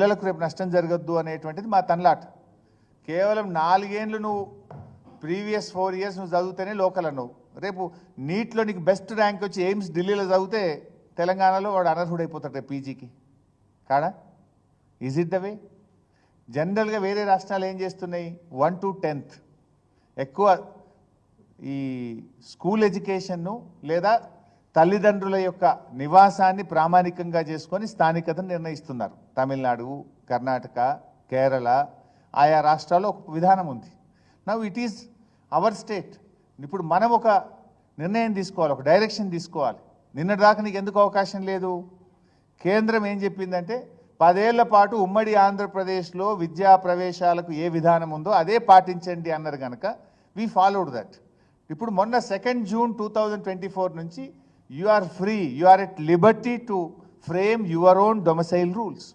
పిల్లలకు రేపు నష్టం జరగద్దు అనేటువంటిది మా తన్లాట. కేవలం 4 ఏళ్ళు నువ్వు ప్రీవియస్ 4 ఇయర్స్ నువ్వు చదివితేనే లోకల్ అన్నావు. రేపు నీట్లో నీకు బెస్ట్ ర్యాంక్ వచ్చి ఎయిమ్స్ ఢిల్లీలో చదివితే తెలంగాణలో వాడు అనర్హుడైపోతాడు రేపు పీజీకి కాడా? Is it the way? జనరల్గా వేరే రాష్ట్రాలు ఏం చేస్తున్నాయి, 1 to 10th ఎక్కువ ఈ స్కూల్ ఎడ్యుకేషన్ను లేదా తల్లిదండ్రుల యొక్క నివాసాన్ని ప్రామాణికంగా చేసుకొని స్థానికతను నిర్ణయిస్తున్నారు. తమిళనాడు, కర్ణాటక, కేరళ ఆయా రాష్ట్రాల్లో ఒక విధానం ఉంది. Now it is our state. ఇప్పుడు మనం ఒక నిర్ణయం తీసుకోవాలి, ఒక డైరెక్షన్ తీసుకోవాలి. నిన్నటిదాకా నీకు ఎందుకు అవకాశం లేదు? కేంద్రం ఏం చెప్పిందంటే 10 ఏళ్ల పాటు ఉమ్మడి ఆంధ్రప్రదేశ్లో విద్యా ప్రవేశాలకు ఏ విధానం ఉందో అదే పాటించండి అన్నారు కనుక వీ ఫాలోడ్ దట్. ఇప్పుడు మొన్న 2 జూన్ 2024 నుంచి you are free, you are at liberty to frame your own domicile rules.